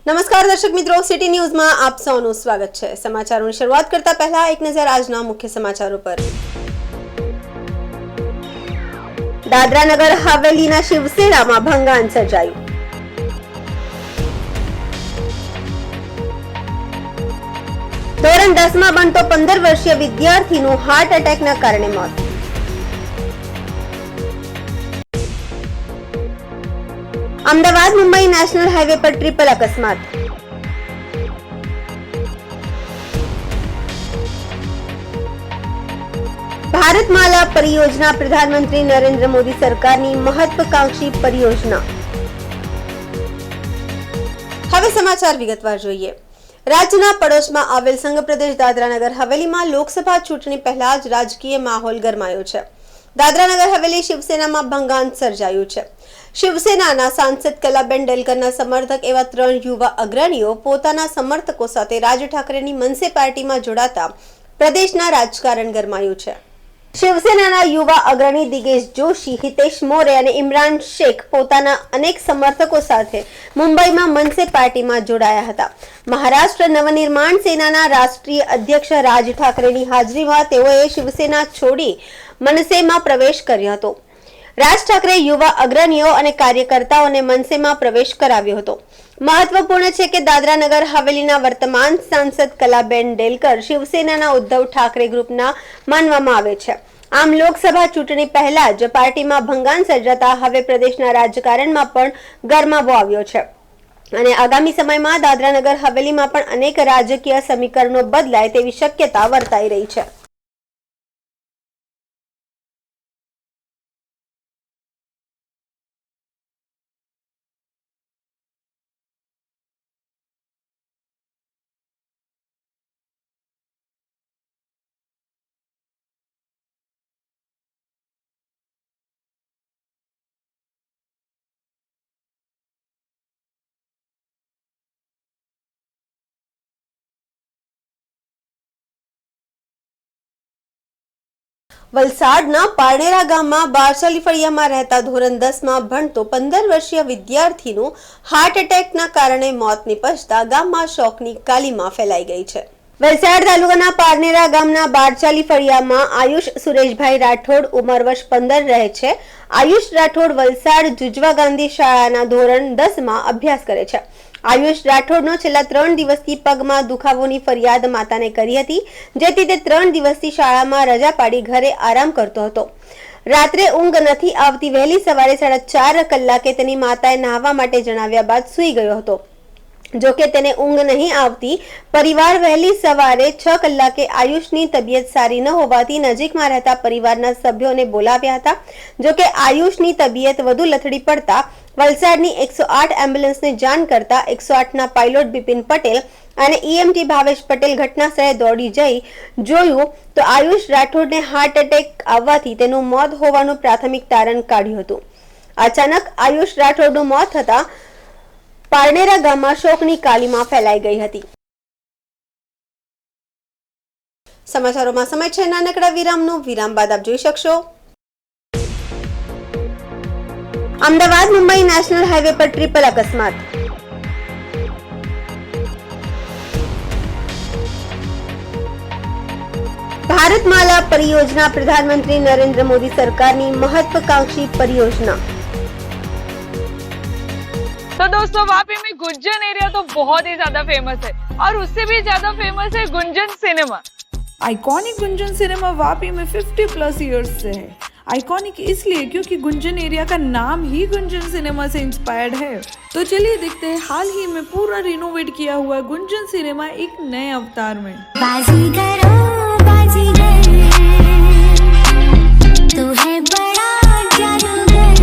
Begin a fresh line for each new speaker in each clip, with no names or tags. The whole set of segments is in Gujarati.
નમસ્કાર દર્શક મિત્રો, સિટી ન્યૂઝમાં આપ સૌનું સ્વાગત છે। સમાચારોની શરૂઆત કરતા પહેલા એક નજર આજના મુખ્ય સમાચારો પર। દાદરા નગર હવેલીના શિવસેનામાં ભંગાણ સર્જાયું। ધોરણ 10માં ભણતો 15 વર્ષીય વિદ્યાર્થીનું હાર્ટ એટેકના કારણે મોત। अहमदाबाद मुंबई नेशनल हाईवे पर ट्रिपल अकस्मात। भारतमाला परियोजना प्रधानमंत्री नरेंद्र मोदी सरकारनी महत्वाकांक्षी परियोजना। હવે સમાચાર વિગતવાર જોઈએ। રાજ્યના પડોશમાં આવેલ સંઘ પ્રદેશ દાદરા નગર હવેલીમાં લોકસભા ચૂંટણી પહેલા જ રાજકીય માહોલ ગરમાયો છે। દાદરા નગર હવેલી શિવસેનામાં ભંગાણ સર્જાયું છે। શિવસેનાના સાંસદ કલાબેન ડેલકરના સમર્થક એવા 3 યુવા અગ્રણીઓ પોતાના સમર્થકો સાથે રાજ ઠાકરેની મનસે પાર્ટીમાં જોડાતા પ્રદેશના રાજકારણ ગરમાયું છે। શિવસેનાના યુવા અગ્રણી દિગેશ જોશી, હિતેશ મોરે અને ઇમરાન શેખ પોતાના અનેક સમર્થકો સાથે મુંબઈમાં મનસે પાર્ટીમાં જોડાયા હતા। મહારાષ્ટ્ર નવનિર્માણ સેનાના રાષ્ટ્રીય અધ્યક્ષ રાજ ઠાકરેની હાજરીમાં તેઓએ શિવસેના છોડી મનસેમાં પ્રવેશ કર્યો હતો। રાજ ઠાકરે યુવા અગ્રણીઓ અને કાર્યકર્તાઓને મનસેમાં પ્રવેશ કરાવ્યો હતો। મહત્વપૂર્ણ છે કે દાદરા નગર હવેલીના વર્તમાન સાંસદ કલાબેન ડેલકર શિવસેનાના ઉદ્ધવ ઠાકરે ગ્રુપના માનવામાં આવે છે। આમ લોકસભા ચૂંટણી પહેલા જ પાર્ટીમાં ભંગાણ સર્જાતા હવે પ્રદેશના રાજકારણમાં પણ ગરમાવો આવ્યો છે અને આગામી સમયમાં દાદરા નગર હવેલીમાં પણ અનેક રાજકીય સમીકરણો બદલાય તેવી શક્યતા વર્તાઈ રહી છે। વલસાડના પારનેરા ગામમાં બારચાલી ફળિયામાં રહેતા ધોરણ 10માં ભણતો 15 વર્ષીય વિદ્યાર્થીનું હાર્ટ એટેકના કારણે મોત નિપજતા ગામમાં શોકની કાલીમાં ફેલાઈ ગઈ છે। વલસાડ તાલુકાના પારનેરા ગામના બારચાલી ફળિયામાં આયુષ સુરેશભાઈ રાઠોડ ઉંમર વર્ષ 15 રહે છે। આયુષ રાઠોડ વલસાડ જુજવા ગાંધી શાળાના ધોરણ 10માં અભ્યાસ કરે છે। આયુષ રાઠોડનો છેલ્લા 3 દિવસથી પગમાં દુખાવોની ફરિયાદ માતાને કરી હતી, જેથી તે 3 દિવસથી શાળામાં રજા પાડી ઘરે આરામ કરતો હતો। રાત્રે ઊંઘ નથી આવતી વહેલી સવારે 4:30 કલાકે તેની માતાએ નહાવા માટે જણાવ્યા બાદ સૂઈ ગયો હતો। જો કે તેને ઊંઘ નહીં આવતી પરિવાર વહેલી સવારે 6 કલાકે આયુષની તબિયત સારી ન હોવાથી નજીકમાં રહેતા પરિવારના સભ્યોને બોલાવ્યા હતા। જો કે આયુષની તબિયત વધુ લથડી પડતા વલસાડની 108 એમ્બ્યુલન્સને જાણ કરતા 108ના પાયલોટ બિપિન પટેલ અને ईएमटी ભાવેશ પટેલ ઘટનાસ્થળે દોડી જઈ જોયું તો આયુષ રાઠોડને હાર્ટ એટેક આવવાથી તેનું મોત હોવાનું પ્રાથમિક તારણ કાઢ્યું હતું। અચાનક આયુષ રાઠોડનું મોત થતા પારનેરા ગામમાં શોકની કાલીમાં ફેલાઈ ગઈ હતી। સમાચારોમાં સમય છે નાનકડા વિરામનો। વિરામ બાદ આપ જોઈ શકશો अहमदाबाद मुंबई नेशनल हाईवे पर ट्रिपल अकस्मात। भारतमाला परियोजना प्रधानमंत्री नरेंद्र मोदी सरकारनी महत्वाकांक्षी परियोजना।
तो दोस्तों वापी में गुंजन एरिया तो बहुत ही ज्यादा फेमस है और उससे भी ज्यादा फेमस है Gunjan cinema.
Iconic Gunjan cinema Vapi में 50+ इयर्स से है। आइकॉनिक इसलिए क्योंकि गुंजन एरिया का नाम ही गुंजन सिनेमा से इंस्पायर्ड है। तो चलिए देखते हैं हाल ही में पूरा रिनोवेट किया हुआ गुंजन सिनेमा एक नए अवतार में।
बाजीगर तू है बड़ा जादूगर।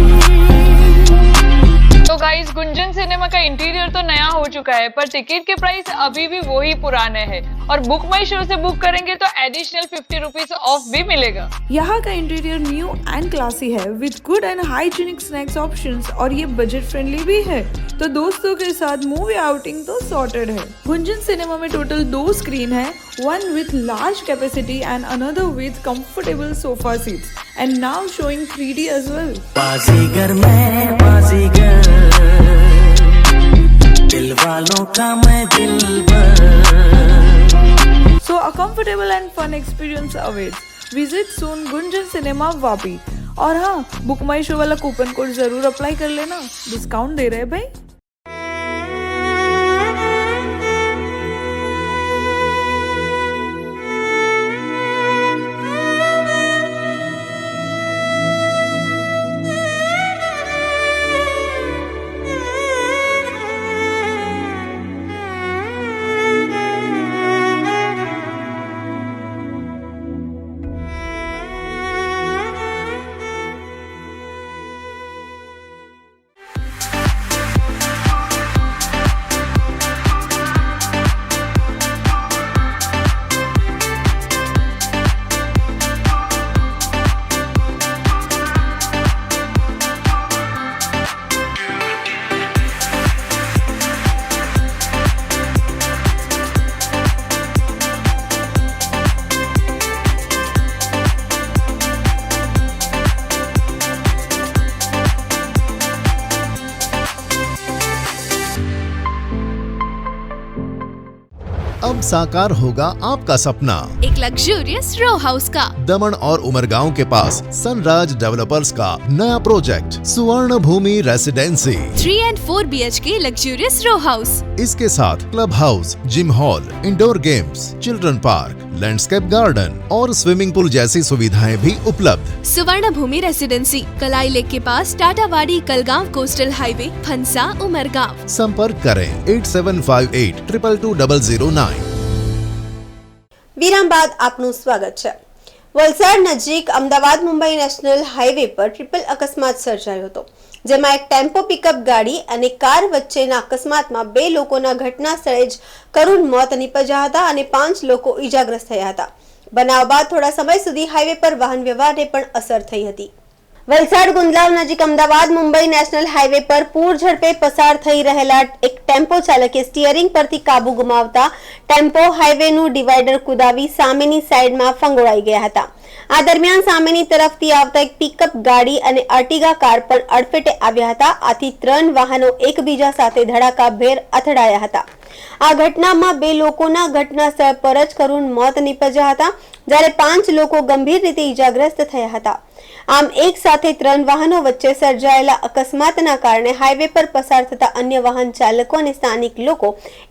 तो गाइस गुंजन सिनेमा का इंटीरियर तो नया हो चुका है पर टिकट के प्राइस अभी भी वही पुराने हैं और बुक माई शो से बुक करेंगे तो एडिशनल 50 रुपीज ऑफ भी मिलेगा।
यहाँ का इंटीरियर न्यू एंड क्लासी है with good and hygienic snacks options और ये बजट फ्रेंडली भी है। तो दोस्तों के साथ मूवी आउटिंग तो सॉर्टेड है। गुंजन सिनेमा में टोटल 2 स्क्रीन है, one with large capacity and another with comfortable sofa seats and now showing 3D as well.
बाजीगर मैं बाजीगर दिल वालों का
comfortable and fun experience awaits. Visit soon Gunjan cinema Vapi. और हाँ, बुक माई शो वाला कूपन कोड जरूर अप्लाई कर लेना, डिस्काउंट दे रहे हैं भाई.
अब साकार होगा आपका सपना।
एक लग्जूरियस रो हाउस का।
दमन और उमरगांव के पास सनराज डेवलपर्स का नया project Suvarna Bhoomi residency
3 and 4 BHK luxurious row house.
इसके साथ club house, gym hall, indoor games, children park, landscape garden और स्विमिंग पूल जैसी सुविधाएं भी उपलब्ध।
सुवर्ण भूमि रेसिडेंसी कलाई लेक के पास टाटावाड़ी कलगांव कोस्टल हाईवे फंसा उमरगांव।
संपर्क करें 8758 222 009।
વિરામ બાદ આપનું સ્વાગત છે. વલસાડ નજીક અમદાવાદ મુંબઈ નેશનલ હાઈવે પર ટ્રિપલ અકસ્માત સર્જાયો હતો, જેમાં એક ટેમ્પો પિકઅપ ગાડી અને કાર વચ્ચેના અકસ્માતમાં 2 લોકોના ઘટના સ્થળે જ કરુણ મોત નીપજ્યા હતા અને 5 લોકો ઈજાગ્રસ્ત થયા હતા. બનાવ બાદ થોડા સમય સુધી હાઈવે પર વાહન વ્યવહારને પણ અસર થઈ હતી. વલસાડ ગુંદલાવ નજીક અમદાવાદ મુંબઈ નેશનલ હાઈવે પર પૂર ઝડપે પસાર થઈ રહેલા એક ટેમ્પો ચાલકે સ્ટીયરિંગ પરથી કાબુ ગુમાવતા ટેમ્પો હાઈવેનું ડિવાઈડર કુદાવી સામેની સાઈડમાં ફંગોળાઈ ગયા હતા. આ દરમિયાન સામેની તરફથી આવતા એક પિકઅપ ગાડી અને અર્ટિગા કાર પણ અડફેટે આવ્યા હતા. આથી 3 વાહનો એકબીજા સાથે ધડાકાભેર અથડાયા હતા. આ ઘટનામાં 2 લોકોના ઘટના સ્થળ પર જ કરુણ મોત નીપજ્યા હતા, જ્યારે 5 લોકો ગંભીર રીતે ઈજાગ્રસ્ત થયા હતા. આમ એક સાથે 3 વાહનો વચ્ચે સર્જાયેલા અકસ્માતના કારણે હાઈવે પર પસાર થતા અન્ય વાહન ચાલકો અને સ્થાનિક લોકો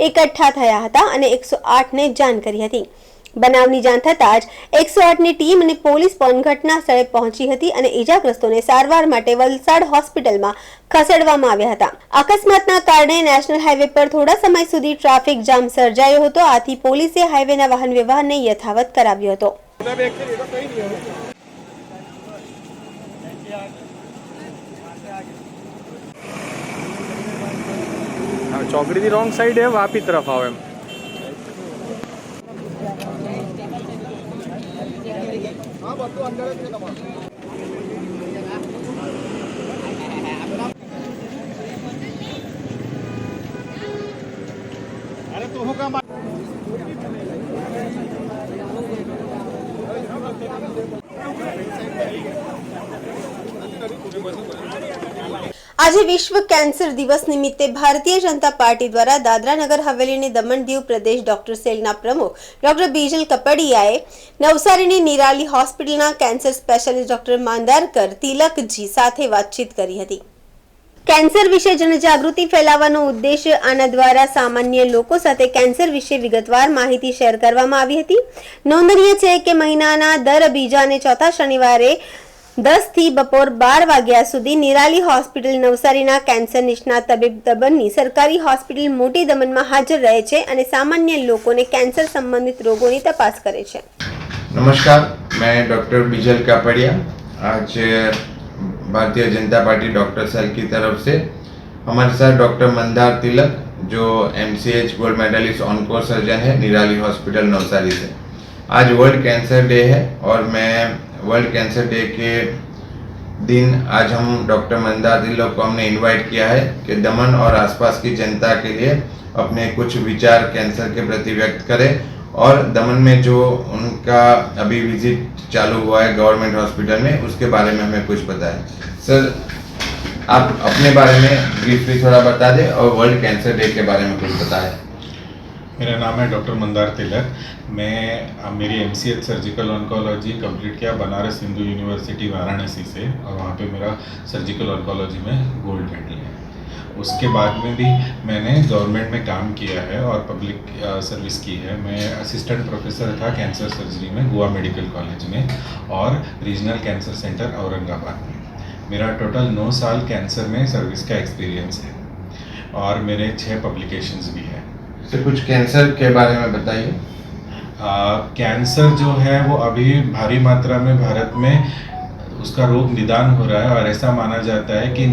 એકઠા થયા હતા અને 108ને જાણ કરી હતી. બનાવની જાણ થતાં જ 108ની ટીમ અને પોલીસ પણ ઘટના સ્થળે પહોંચી હતી અને ઈજાગ્રસ્તોને સારવાર માટે વલસાડ હોસ્પિટલમાં ખસેડવામાં આવ્યા હતા. અકસ્માતના કારણે નેશનલ હાઈવે પર થોડા સમય સુધી ટ્રાફિક જામ સર્જાયો હતો. આથી પોલીસે હાઈવેના વાહન વ્યવહારને યથાવત કરાવ્યો હતો.
चौकड़ी की रॉन्ग साइड है, वापी तरफ आओ एम। अरे तो होगा
આજે વિશ્વ કેન્સર દિવસ નિમિત્તે ભારતીય જનતા પાર્ટી દ્વારા દાદરા નગર હવેલી અને દમણ દીવ પ્રદેશ ડોક્ટર સેલના પ્રમુખ ડોક્ટર બીજલ કપડિયાએ નવસારીની નિરાલી હોસ્પિટલના કેન્સર સ્પેશિયાલિસ્ટ ડોક્ટર માંદારકર તિલકજી સાથે વાતચીત કરી હતી. કેન્સર વિશે જનજાગૃતિ ફેલાવવાનો ઉદ્દેશ્ય આના દ્વારા સામાન્ય લોકો સાથે કેન્સર વિશે વિગતવાર માહિતી શેર કરવામાં આવી હતી. નોંધનીય છે કે મહિનાના દર બીજા અને ચોથા શનિવારે 10 થી બપોર 12 વાગ્યા સુધી નિરાલી હોસ્પિટલ નવસારીના કેન્સર નિષ્ણાત તબીબ દમણની સરકારી હોસ્પિટલ મોટી દમણમાં હાજર રહે છે અને સામાન્ય લોકોને કેન્સર સંબંધિત રોગોની તપાસ કરે છે.
नमस्कार, मैं डॉक्टर बीजल कापड़िया आज Bharatiya Janata party doctor cell की तरफ से हमारे साथ डॉक्टर मंदार तिलक जो MCH gold medallist onco surgeon है निराली हॉस्पिटल नवसारी से. आज वर्ल्ड कैंसर डे है और मैं वर्ल्ड कैंसर डे के दिन आज हम डॉक्टर मंदार तिलक को हमने इनवाइट किया है कि दमन और आसपास की जनता के लिए अपने कुछ विचार कैंसर के प्रति व्यक्त करें और दमन में जो उनका अभी विजिट चालू हुआ है गवर्नमेंट हॉस्पिटल में उसके बारे में हमें कुछ बताएं. सर, आप अपने बारे में ब्रीफली थोड़ा बता दें और वर्ल्ड कैंसर डे के बारे में कुछ बताएं.
मेरा नाम है डॉक्टर मंदार तिलक। मैं मेरी MCH सर्जिकल ऑन्कोलॉजी कंप्लीट किया बनारस हिंदू यूनिवर्सिटी वाराणसी से, और वहाँ पे मेरा सर्जिकल ऑन्कोलॉजी में गोल्ड मेडल है। उसके बाद में भी मैंने गवर्नमेंट में काम किया है और पब्लिक सर्विस की है। मैं असिस्टेंट प्रोफेसर था कैंसर सर्जरी में गोवा मेडिकल कॉलेज में और रीजनल कैंसर सेंटर औरंगाबाद में। मेरा टोटल 9 साल कैंसर में सर्विस का एक्सपीरियंस है और मेरे 6 पब्लिकेशंस भी हैं।
सर कुछ कैंसर के बारे में बताइए।
कैंसर जो है वो अभी भारी मात्रा में भारत में उसका रोग निदान हो रहा है और ऐसा माना जाता है कि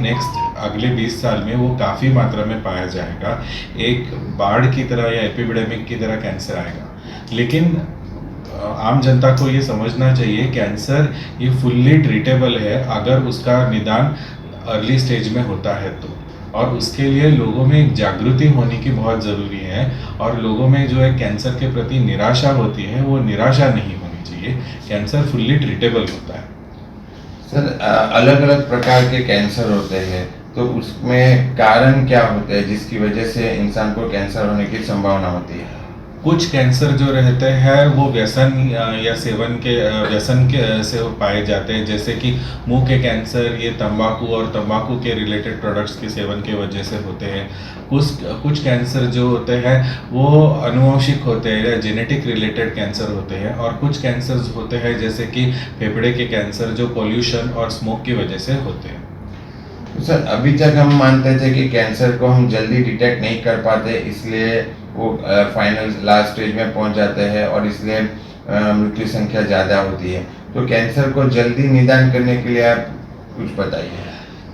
अगले 20 साल में वो काफ़ी मात्रा में पाया जाएगा। एक बाढ़ की तरह या एपिडेमिक की तरह कैंसर आएगा, लेकिन आम जनता को ये समझना चाहिए कैंसर ये फुल्ली ट्रीटेबल है अगर उसका निदान अर्ली स्टेज में होता है तो, और उसके लिए लोगों में एक जागृति होने की बहुत ज़रूरी है। और लोगों में जो है कैंसर के प्रति निराशा होती है वो निराशा नहीं होनी चाहिए। कैंसर फुल्ली ट्रीटेबल होता है।
सर अलग अलग प्रकार के कैंसर होते हैं, तो उसमें कारण क्या होते हैं जिसकी वजह से इंसान को कैंसर होने की संभावना होती है?
कुछ कैंसर जो रहते हैं वो व्यसन या सेवन के व्यसन के से पाए जाते हैं, जैसे कि मुंह के कैंसर ये तंबाकू और तंबाकू के रिलेटेड प्रोडक्ट्स के सेवन के वजह से होते हैं। कुछ कैंसर जो होते हैं वो अनुवंशिक होते हैं या जेनेटिक रिलेटेड कैंसर होते हैं, और कुछ कैंसर्स होते हैं जैसे कि फेफड़े के कैंसर जो पोल्यूशन और स्मोक की वजह से होते हैं।
सर अभी तक हम मानते थे कि कैंसर को हम जल्दी डिटेक्ट नहीं कर पाते, इसलिए वो फाइनल लास्ट स्टेज में पहुंच जाते हैं और इसलिए मृत्यु संख्या ज़्यादा होती है। तो कैंसर को जल्दी निदान करने के लिए आप कुछ बताइए।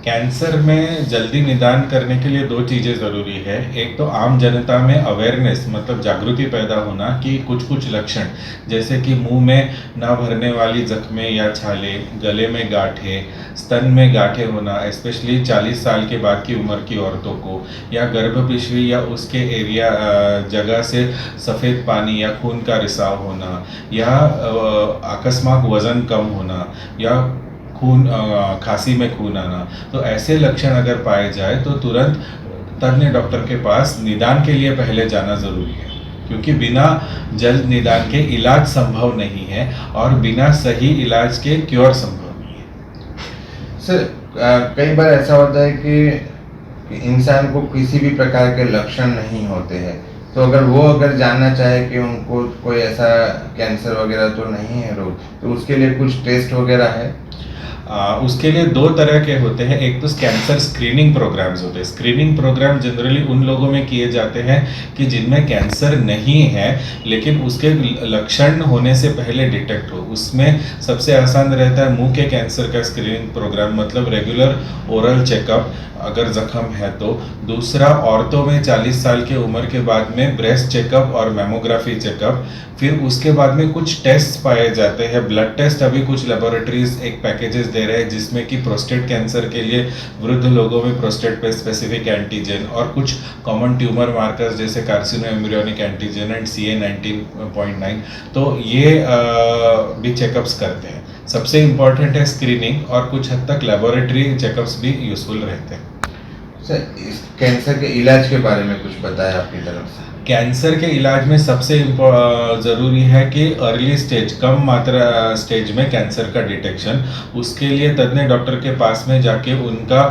कैंसर में जल्दी निदान करने के लिए 2 चीज़ें ज़रूरी है। एक तो आम जनता में अवेयरनेस मतलब जागृति पैदा होना कि कुछ लक्षण जैसे कि मुंह में ना भरने वाली जख्में या छाले, गले में गांठें, स्तन में गांठें होना, स्पेशली 40 साल के बाद की उम्र की औरतों को, या गर्भपिशवी या उसके एरिया जगह से सफ़ेद पानी या खून का रिसाव होना, या अकस्मात वज़न कम होना, या खांसी में खून आना। तो ऐसे लक्षण अगर पाए जाए तो तुरंत तज्ञ डॉक्टर के पास निदान के लिए पहले जाना ज़रूरी है, क्योंकि बिना जल्द निदान के इलाज संभव नहीं है और बिना सही इलाज के क्योर संभव नहीं है।
सर कई बार ऐसा होता है कि इंसान को किसी भी प्रकार के लक्षण नहीं होते हैं, तो अगर जानना चाहे कि उनको कोई ऐसा कैंसर वगैरह तो नहीं है रोग, तो उसके लिए कुछ टेस्ट वगैरह है?
उसके लिए 2 तरह के होते हैं। एक तो कैंसर स्क्रीनिंग प्रोग्राम्स होते हैं। स्क्रीनिंग प्रोग्राम जनरली उन लोगों में किए जाते हैं कि जिनमें कैंसर नहीं है लेकिन उसके लक्षण होने से पहले डिटेक्ट हो। उसमें सबसे आसान रहता है मुंह के कैंसर का स्क्रीनिंग प्रोग्राम, मतलब रेगुलर ओरल चेकअप अगर जख्म है तो। दूसरा औरतों में 40 साल के उम्र के बाद में ब्रेस्ट चेकअप और मैमोग्राफी चेकअप। फिर उसके बाद में कुछ टेस्ट पाए जाते हैं, ब्लड टेस्ट। अभी कुछ लेबोरेटरीज एक पैकेजेस दे रहे हैं जिसमें कि प्रोस्टेट कैंसर के लिए वृद्ध लोगों में प्रोस्टेट पे स्पेसिफिक एंटीजन और कुछ कॉमन ट्यूमर मार्कर्स जैसे कार्सिनो एम्ब्रियोनिक एंटीजन एंड CA19.9, तो ये भी चेकअप्स करते हैं। सबसे इम्पॉर्टेंट है स्क्रीनिंग, और कुछ हद तक लेबोरेटरी चेकअप्स भी यूजफुल रहते हैं।
सर इस कैंसर के इलाज के बारे में कुछ बताएं आपकी तरफ से।
कैंसर के इलाज में सबसे ज़रूरी है कि अर्ली स्टेज, कम मात्रा स्टेज में कैंसर का डिटेक्शन। उसके लिए तज्ञ डॉक्टर के पास में जाके उनका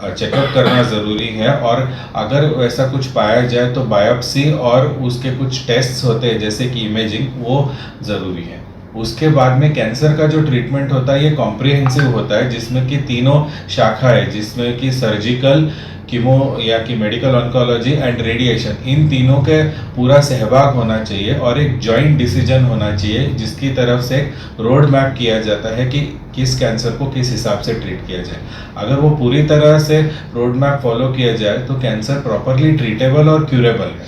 चेकअप करना ज़रूरी है, और अगर वैसा कुछ पाया जाए तो बायोप्सी और उसके कुछ टेस्ट्स होते हैं जैसे कि इमेजिंग, वो ज़रूरी है। उसके बाद में कैंसर का जो ट्रीटमेंट होता है ये कॉम्प्रिहेंसिव होता है, जिसमें कि 3 शाखा है, जिसमें कि सर्जिकल, कीमो या कि मेडिकल ऑन्कोलॉजी एंड रेडिएशन, इन तीनों के पूरा सहभाग होना चाहिए और एक जॉइंट डिसीजन होना चाहिए जिसकी तरफ से रोड मैप किया जाता है कि किस कैंसर को किस हिसाब से ट्रीट किया जाए। अगर वो पूरी तरह से रोड मैप फॉलो किया जाए तो कैंसर प्रॉपरली ट्रीटेबल और क्यूरेबल है।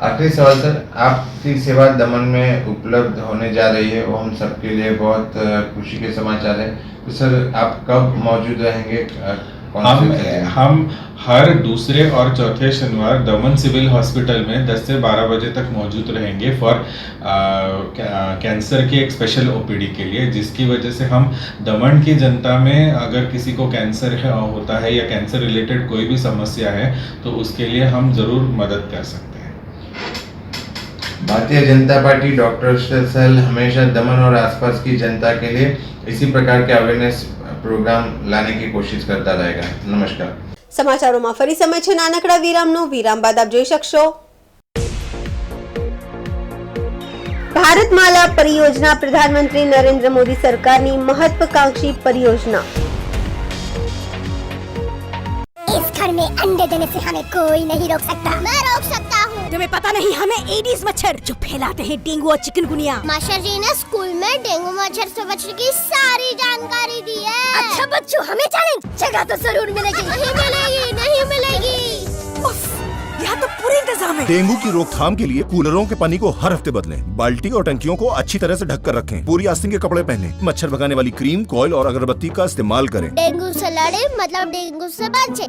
आखिरी सवाल सर, आपकी सेवा दमन में उपलब्ध होने जा रही है, वो हम सबके लिए बहुत खुशी के समाचार है। तो सर आप कब मौजूद रहेंगे?
हम हर दूसरे और चौथे शनिवार दमन सिविल हॉस्पिटल में 10 से 12 बजे तक मौजूद रहेंगे फॉर कैंसर की एक स्पेशल OPD के लिए, जिसकी वजह से हम दमन की जनता में अगर किसी को कैंसर होता है या कैंसर रिलेटेड कोई भी समस्या है तो उसके लिए हम ज़रूर मदद कर सकते हैं।
Bharatiya Janata party doctor cell हमेशा दमन और आसपास की जनता के लिए इसी प्रकार के अवेयरनेस प्रोग्राम लाने की कोशिश करता रहेगा। नमस्कार।
સમાચારોમાં ફરી સમય છે નાનકડા વિરામનો. વિરામ બાદ આપ જોઈ શકશો ભારતમાલા પરિયોજના પ્રધાનમંત્રી નરેન્દ્ર મોદી સરકારની મહત્વાકાંક્ષી પરિયોજના.
इस घर में अंडे देने से हमें कोई नहीं रोक सकता। मैं रोक सकता हूँ। तुम्हें पता नहीं हमें एडीज मच्छर जो फैलाते हैं डेंगू और चिकनगुनिया। मास्टर जी ने स्कूल में डेंगू मच्छर से बचने की सारी जानकारी दी है। अच्छा बच्चों, हमें चैलेंज जगह तो जरूर मिलेगी। नहीं मिलेगी, नहीं मिलेगी। उफ, यहाँ तो पूरे इंतजाम है।
डेंगू की रोकथाम के लिए कूलरों के पानी को हर हफ्ते बदलें। बाल्टी और टंकियों को अच्छी तरह से ढककर रखें। पूरी आस्तीन के कपड़े पहनें। मच्छर भगाने वाली क्रीम, कॉइल और अगरबत्ती का इस्तेमाल करें।
डेंगू से लड़े मतलब डेंगू से बचे।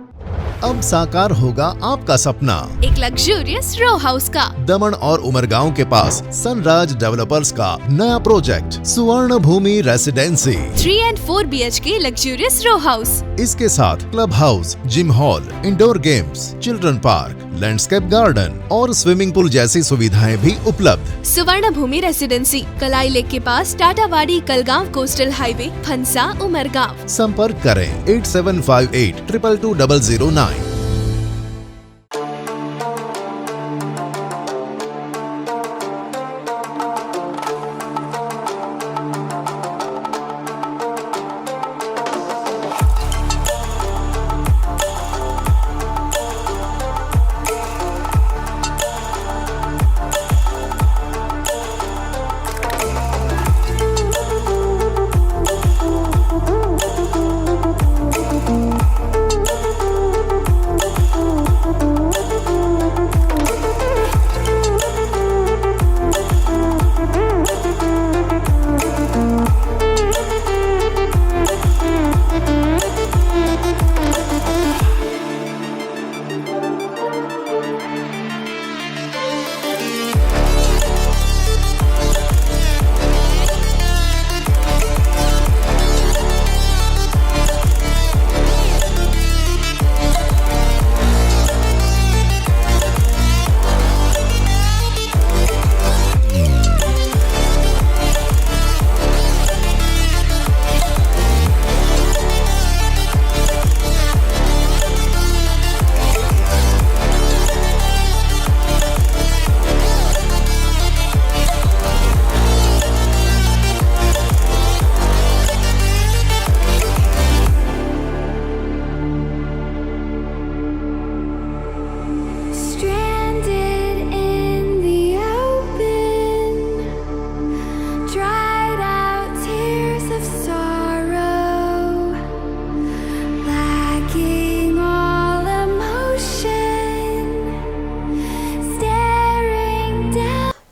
अब साकार होगा आपका सपना।
एक लग्जूरियस रो हाउस का।
दमन और उमरगांव के पास सनराज डेवलपर्स का नया project Suvarna Bhoomi residency
3 and 4 BHK luxurious row house.
इसके साथ club house, gym hall, indoor games, children park, landscape garden और स्विमिंग पूल जैसी सुविधाएं भी उपलब्ध।
सुवर्ण भूमि रेसिडेंसी कलाई लेक के पास टाटावाड़ी कलगांव कोस्टल हाईवे फंसा उमरगांव।
संपर्क करें 8758 222 009।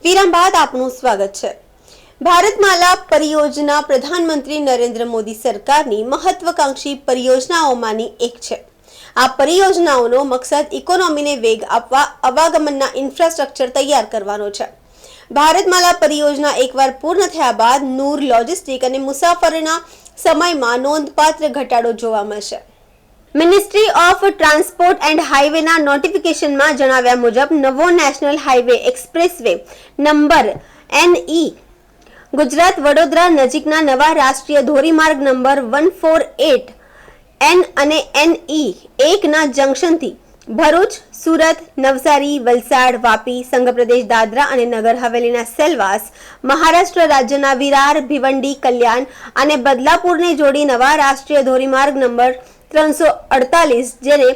વિરામ બાદ આપનું સ્વાગત છે. ભારતમાલા પરિયોજના પ્રધાનમંત્રી નરેન્દ્ર મોદી સરકારની મહત્વાકાંક્ષી પરિયોજનાઓમાંની એક છે. આ પરિયોજનાઓનો મકસદ ઇકોનોમીને વેગ આપવા આવાગમનના ઇન્ફ્રાસ્ટ્રક્ચર તૈયાર કરવાનો છે. ભારતમાલા પરિયોજના એકવાર પૂર્ણ થયા બાદ નૂર લોજિસ્ટિક અને મુસાફરીના સમયમાં નોંધપાત્ર ઘટાડો જોવા મળશે. મિનિસ્ટ્રી ઓફ ટ્રાન્સપોર્ટ એન્ડ હાઈવેના નોટિફિકેશનમાં જણાવ્યા મુજબ નવો national highway expressway number NE Gujarat Vadodara નજીકના નવા રાષ્ટ્રીય ધોરીમાર્ગ નંબર 148 N અને NE1 ના જંકશનથી ભરૂચ, સુરત, નવસારી, વલસાડ, વાપી, સંઘપ્રદેશ દાદરા અને નગર હવેલીના સેલવાસ, મહારાષ્ટ્ર રાજ્યના વિરાર, ભિવંડી, કલ્યાણ અને બદલાપુરને જોડી નવા રાષ્ટ્રીય ધોરીમાર્ગ નંબર 348 જેને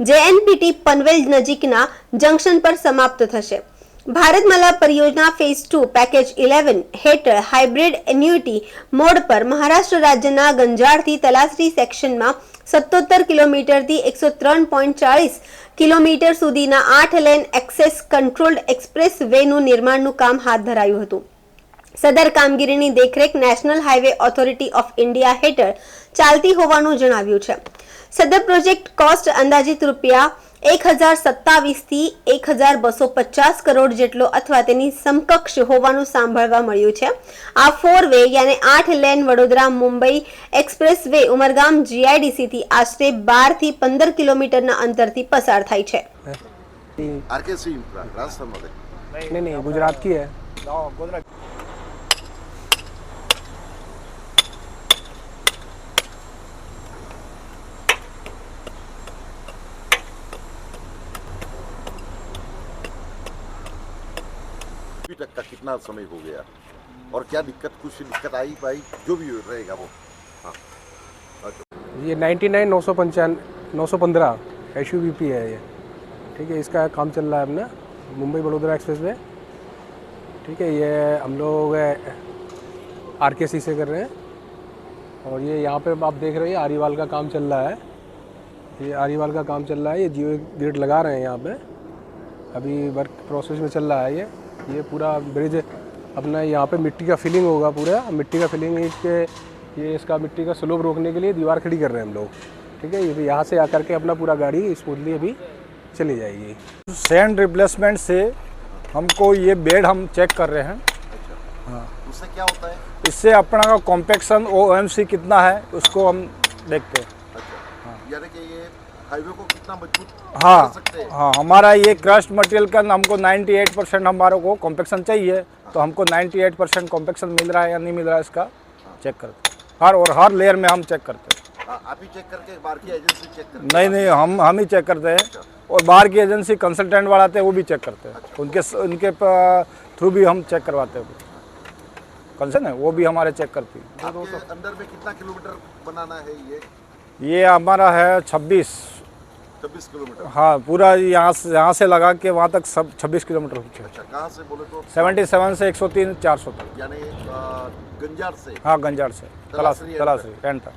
JNPT પનવેલ નજીકના જંકશન પર સમાપ્ત થશે. ભારતમાલા પરિયોજના ફેઝ 2 પેકેજ 11 હેઠળ હાઇબ્રિડ એન્યુટી મોડ પર મહારાષ્ટ્ર રાજ્યના ગંજાડથી તલાસરી સેક્શનમાં 77 કિલોમીટરથી 103.40 કિલોમીટર સુધીના 8 લેન એક્સેસ કંટ્રોલ્ડ એક્સપ્રેસ વેનું નિર્માણનું કામ હાથ ધરાયું હતું. સદર કામગીરીની દેખરેખ national highway authority of India હેઠળ ચાલતી હોવાનું જણાવ્યું છે. સદર પ્રોજેક્ટ કોસ્ટ અંદાજિત રૂપિયા 1027 થી 1250 કરોડ જેટલો અથવા તેની સમકક્ષ હોવાનું સાંભળવા મળ્યું છે. આ 4 વે યાને 8 lane Vadodara Mumbai expressway Umargam GIDC થી આશરે 12 થી 15 કિલોમીટરના અંતરથી પસાર થાય છે.
नहीं गुजरात की है।
अभी तक का कितना समय हो गया और क्या दिक्कत, कुछ दिक्कत आई पाई, जो भी रहेगा वो। हाँ
ये 99/915 SUVP है ये, ठीक है। इसका काम चल रहा है अपना मुंबई बड़ोदरा एक्सप्रेस वे, ठीक है। ये हम लोग RKC से कर रहे हैं और ये यहाँ पे आप देख रहे हैं आरीवाल का काम चल रहा है। ये आरीवाल का काम चल रहा है, ये जियो गेट लगा रहे हैं यहाँ पे, अभी वर्क प्रोसेस में चल रहा है। ये पूरा ब्रिज अपना यहाँ पे मिट्टी का फिलिंग होगा, पूरा मिट्टी का फिलिंग के ये इसका मिट्टी का स्लोप रोकने के लिए दीवार खड़ी कर रहे हैं हम लोग, ठीक है। ये यहाँ से आकर के अपना पूरा गाड़ी स्मूथली अभी चली जाएगी।
सैंड रिप्लेसमेंट से हमको ये बेड हम चेक कर रहे हैं।
हाँ, उससे क्या होता है?
इससे अपना का कॉम्पैक्शन OMC कितना है उसको हम देखते हैं।
यानी कि ये हाईवे को कितना मजबूत
हाँ
कर सकते हैं?
हाँ, हमारा ये क्रस्ट मटेरियल का हमको 98% हमारे को कॉम्पैक्शन चाहिए, तो हमको 98% कॉम्पैक्शन मिल रहा है या नहीं मिल रहा है इसका चेक करते हैं। हर लेयर में हम चेक करते हैं।
आप ही चेक करके बाहर की एजेंसी चेक करते हैं?
नहीं, हम ही चेक करते हैं और बाहर की एजेंसी कंसल्टेंट वाले आते हैं वो भी चेक करते हैं। उनके थ्रू भी हम चेक करवाते हैं। कंसर्न है वो भी हमारे चेक करती है।
आपके अंदर में कितना किलोमीटर बनाना है
ये हमारा है 26
किलोमीटर।
हाँ, पूरा यहाँ से लगा के वहाँ तक सब 26 किलोमीटर।
अच्छा, कहाँ से बोले तो?
77 से 103 400 तक,
यानी गंजार से?
हाँ, गंजार से तलासरी एंड तक।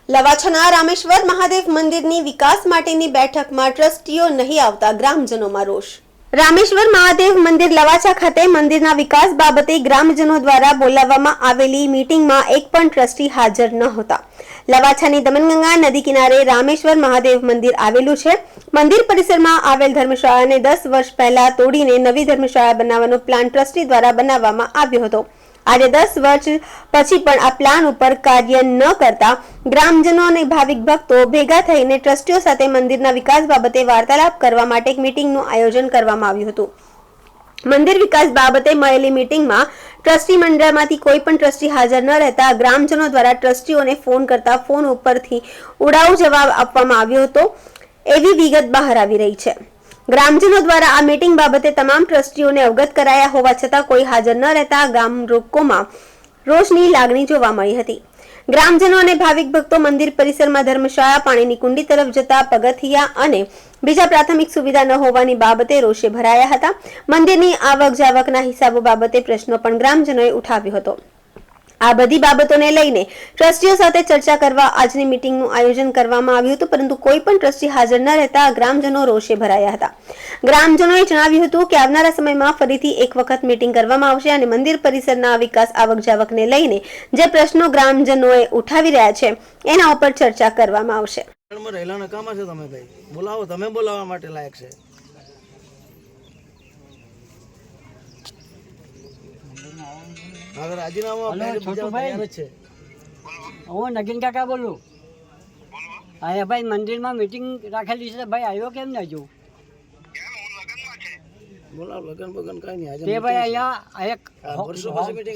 લવાછાના રામેશ્વર મહાદેવ મંદિરની વિકાસ માટેની બેઠકમાં ટ્રસ્ટીઓ નહીં આવતા ગ્રામજનોમાં રોષ। રામેશ્વર મહાદેવ મંદિર લવાછા ખાતે મંદિરના વિકાસ બાબતે ગ્રામજનો દ્વારા બોલાવવામાં આવેલી મીટિંગમાં એક પણ ટ્રસ્ટી હાજર ન હતા। લવાછાની દમનગંગા નદી કિનારે રામેશ્વર મહાદેવ મંદિર આવેલું છે। મંદિર પરિસરમાં આવેલ ધર્મશાળાને 10 વર્ષ પહેલા તોડીને નવી ધર્મશાળા બનાવવાનો પ્લાન ટ્રસ્ટી દ્વારા બનાવવામાં આવ્યો હતો। આજે 10 વર્ષ પછી પણ આ પ્લાન ઉપર કાર્ય ન કરતા ગ્રામજનો અને ભાવિક ભક્તો ભેગા થઈને ટ્રસ્ટીઓ સાથે મંદિરના વિકાસ બાબતે વાર્તાલાપ કરવા માટે એક મીટિંગનું આયોજન કરવામાં આવ્યું હતું। મંદિર વિકાસ બાબતે મળેલી મીટિંગમાં ટ્રસ્ટી મંડળમાંથી કોઈ પણ ટ્રસ્ટી હાજર ન રહેતા ગ્રામજનો દ્વારા ટ્રસ્ટીઓને ફોન કરતા ફોન ઉપરથી ઉડાઉ જવાબ આપવામાં આવ્યો હતો એવી વિગત બહાર આવી રહી છે। ગ્રામજનો દ્વારા આ મીટિંગ બાબતે તમામ ટ્રસ્ટીઓને અવગત કરાયા હોવા છતાં કોઈ હાજર ન રહેતા ગામ લોકોમાં રોષની લાગણી જોવા મળી હતી। ગ્રામજનો અને ભાવિક ભક્તો મંદિર પરિસરમાં ધર્મશાળા, પાણીની કુંડી તરફ જતા પગથિયા અને બીજા પ્રાથમિક સુવિધા ન હોવાની બાબતે રોષે ભરાયા હતા। મંદિરની આવક જાવકના હિસાબો બાબતે પ્રશ્નો પણ ગ્રામજનોએ ઉઠાવ્યો હતો। આ બધી બાબતોને લઈને ટ્રસ્ટીઓ સાથે ચર્ચા કરવા આજની મીટિંગનું આયોજન કરવામાં આવ્યું હતું, પરંતુ કોઈ પણ ટ્રસ્ટી હાજર ન રહેતા ગ્રામજનો રોષે ભરાયા હતા। ગ્રામજનોએ જણાવ્યું હતું કે આવનારા સમયમાં ફરીથી એક વખત મીટિંગ કરવામાં આવશે અને મંદિર પરિસરના વિકાસ આવક જાવકને લઈને જે પ્રશ્નો ગ્રામજનોએ ઉઠાવી રહ્યા છે એના ઉપર ચર્ચા કરવામાં આવશે।
રહેલા નકામા છે તમે ભાઈ, બોલાવો, તમે બોલાવવા માટે લાયક છે।
હું નગીન કાકા બોલું। અહીંયા ભાઈ મંદિરમાં મીટિંગ રાખેલી છે, ભાઈ આવ્યો કેમ ન હજુ? તે ભાઈ અહીંયા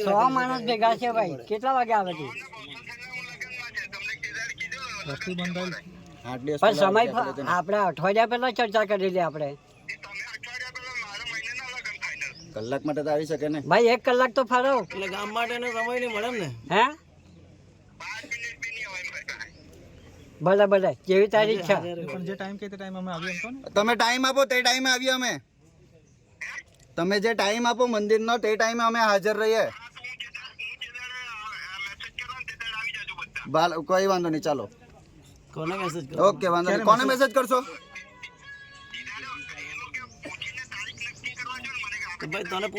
100 માણસ ભેગા છે ભાઈ, કેટલા વાગે આવે છે? પણ સમય આપણે અઠવાડિયા પહેલા ચર્ચા કરેલી આપણે।
કલાક માટે તો આવી શકે ને
ભાઈ, 1 કલાક તો ફાળો,
એટલે ગામ માટે સમય નહીં મળે ને।
હે ભલે જેવી તારી ઈચ્છા।
જે ટાઈમ કે તે ટાઈમ અમે આવીએ એમ તો ને તમે ટાઈમ આપો તે ટાઈમે આવીએ અમે। તમે જે ટાઈમ આપો મંદિરનો તે ટાઈમે અમે હાજર રહીએ। કોઈ વાંધો નહીં, ચાલો। કોને મેસેજ કરો? ઓકે, વાંધો નહીં। કોને મેસેજ કરશો?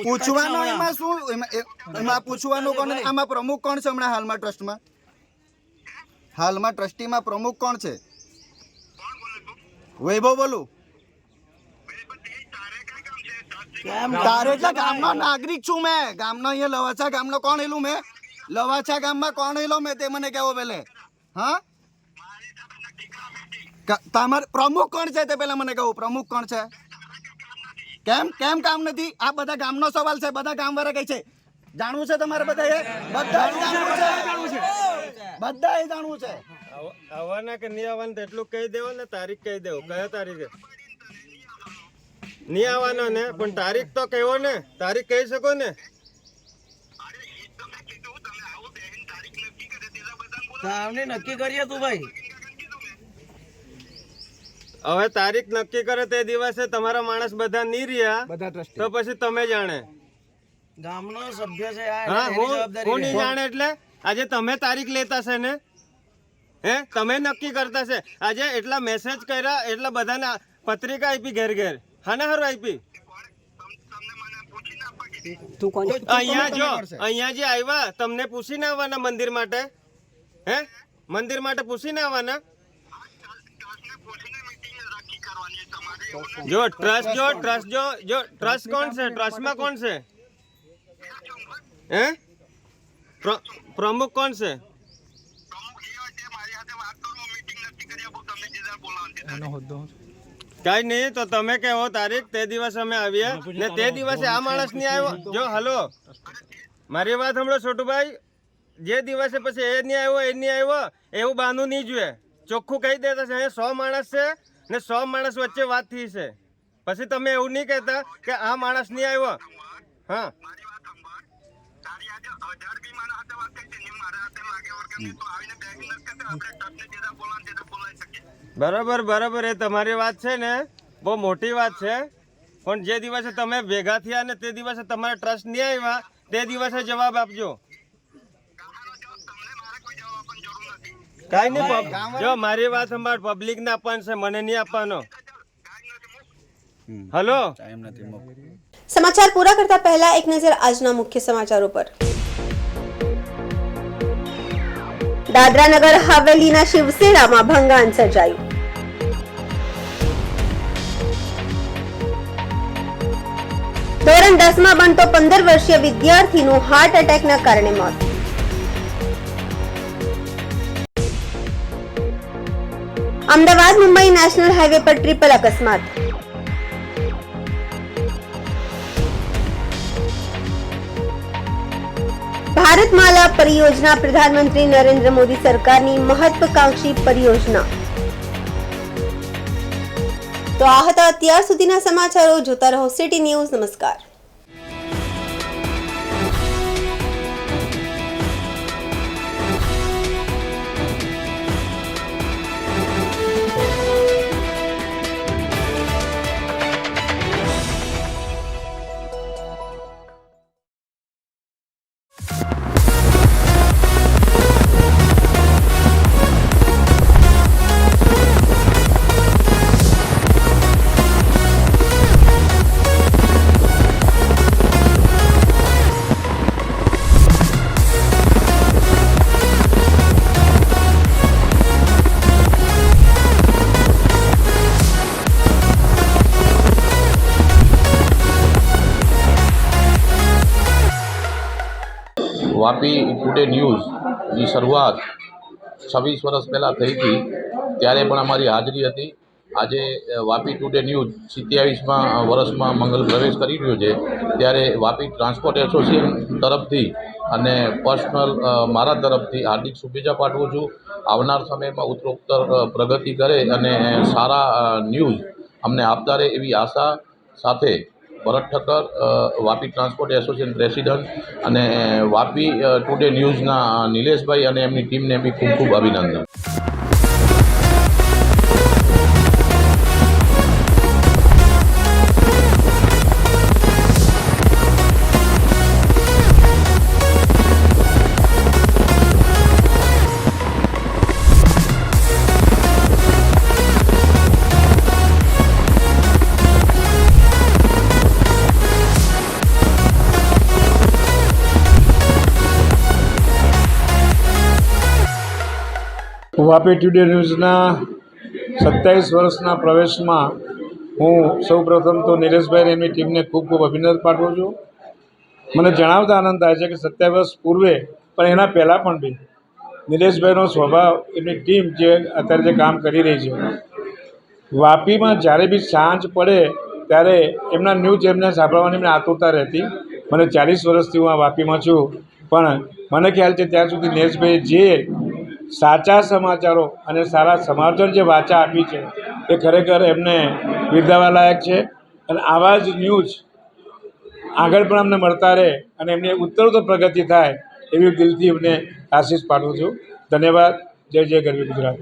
પૂછવાનું એમાં શું, એમાં પૂછવાનું કોને? આમાં પ્રમુખ કોણ છે હમણાં હાલમાં ટ્રસ્ટમાં? હાલમાં ટ્રસ્ટીમાં પ્રમુખ કોણ છે? વૈભવ બોલું। તારે એટલે ગામનો નાગરિક છું મેં, ગામનો અહીંયા લવાછા ગામનો કોણ એલું મેં? લવાછા ગામમાં કોણ એલો મેં તે મને કહેવો પેલે। હા, તમારે પ્રમુખ કોણ છે તે પેલા મને કહું, પ્રમુખ કોણ છે? કેમ કેમ કામ નથી? આ બધા ગામનો સવાલ છે, બધા ગામવાળા કહે છે. જાણવું છે તમારે બધાએ? બધાએ જાણવું છે. બધાએ જાણવું છે.
આવવાના કે નહીં આવવાના તેટલું કહી દેવો ને, તારીખ કહી દેવો. કયા તારીખે નહીં આવવાના ને? પણ તારીખ તો કહેવો ને, તારીખ કહી શકો ને.
નક્કી કરીએ તું ભાઈ.
હવે તારીખ નક્કી કરે તે દિવસે તમારા માણસ બધા નહીં રહ્યા તો પછી તમે જાણે.
ગામનો સભ્ય છે.
હા, હું નહીં જાણે એટલે આજે તમે તારીખ લેતા છે ને? હે, તમે નક્કી કરતા છે. આજે એટલા મેસેજ કર્યા, એટલા બધાને પત્રિકા આપી ઘેર ઘેર. હાને હારું આપી. અહીંયા જે આવ્યા તમને પૂછીને આવવાના મંદિર માટે. હે, મંદિર માટે પૂછીને આવવાના. જો ટ્રસ્ટ કોણ છે? ટ્રસ્ટમાં કોણ છે? હે, પ્રમુખ કોણ છે? કઈ નહીં તો તમે કહો તારીખ, તે દિવસે અમે આવીએ ને. તે દિવસે આ માણસ નહીં આવ્યો. જો હલો, મારી વાત સાંભળો છોટુભાઈ. જે દિવસે પછી એ નહીં આવ્યો એવું બહાનું નહીં જોઈએ. ચોખ્ખું કહી દેતા છે 100 માણસ છે ને 100 માણસ વચ્ચે વાત થઈ છે. પછી તમે એવું નહીં કહેતા કે આ માણસ નહીં આવ્યો. હા, બરાબર એ તમારી વાત છે ને, બહુ મોટી વાત છે. પણ જે દિવસે તમે ભેગા થયા ને તે દિવસે તમારા ટ્રસ્ટ નહીં આવ્યા તે દિવસે જવાબ આપજો. કઈ નહીં, જો મારી વાત સંભાળ, પબ્લિક ને આપવાનું છે, મને નહીં આપવાનો. હલો,
સમાચાર પૂરા કરતા પહેલા એક નજર આજના મુખ્ય સમાચારો પર. દાદરા નગર હવેલીના શિવસેનામાં ભંગાણ સર્જાયું. ધોરણ 10માં ભણતો 15 વર્ષીય વિદ્યાર્થીનું હાર્ટ એટેકના કારણે મોત. અમદાવાદ મુંબઈ નેશનલ હાઈવે પર ટ્રિપલ અકસ્માત. ભારતમાલા પરિયોजना प्रधानमंत्री नरेंद्र मोदी सरकारनी महत्वाकांक्षी परियोजना. तो आ હતા અત્યાર સુધીના સમાચારો. જોતા રહો સિટી ન્યૂઝ. નમસ્કાર.
વાપી ટુડે ન્યૂઝની શરૂઆત 26 વર્ષ પહેલાં થઈ હતી, ત્યારે પણ અમારી હાજરી હતી. આજે વાપી ટુડે ન્યૂઝ 27મા વર્ષમાં મંગલ પ્રવેશ કરી રહ્યો છે, ત્યારે વાપી ટ્રાન્સપોર્ટ એસોસિએશન તરફથી અને પર્સનલ મારા તરફથી હાર્દિક શુભેચ્છા પાઠવું છું. આવનાર સમયમાં ઉત્તરોત્તર પ્રગતિ કરે અને સારા ન્યૂઝ અમને આપતા રહે એવી આશા સાથે Bharat Thakkar, Vapi transport association president, અને વાપી ટુડે ન્યૂઝના નિલેશભાઈ અને એમની ટીમને બી ખૂબ ખૂબ અભિનંદન.
વાપી ટુડે ન્યૂઝના 27 વર્ષના પ્રવેશમાં હું સૌપ્રથમ તો નિલેશભાઈ એમની ટીમને ખૂબ ખૂબ અભિનંદન પાઠવું છું. મને જણાવતા આનંદ થાય છે કે 27 વર્ષ પૂર્વે પણ એના પહેલાં પણ બી નિલેશભાઈનો સ્વભાવ, એમની ટીમ જે અત્યારે જે કામ કરી રહી છે, વાપીમાં જ્યારે બી સાંજ પડે ત્યારે એમના ન્યૂઝ એમને સાંભળવાની એમને આતુરતા રહેતી. મને 40 વર્ષથી હું આ વાપીમાં છું, પણ મને ખ્યાલ છે ત્યાં સુધી નરેશભાઈ જે સાચા સમાચારો અને સારા સમાચાર જે વાચા આપી છે એ ખરેખર એમને બિરદાવવા લાયક છે. અને આવા જ ન્યૂઝ આગળ પણ અમને મળતા રહે અને એમની ઉત્તરોત્તર પ્રગતિ થાય એવી દિલથી એમને આશીષ પાઠવું છું. ધન્યવાદ. જય જય ગરવી ગુજરાત.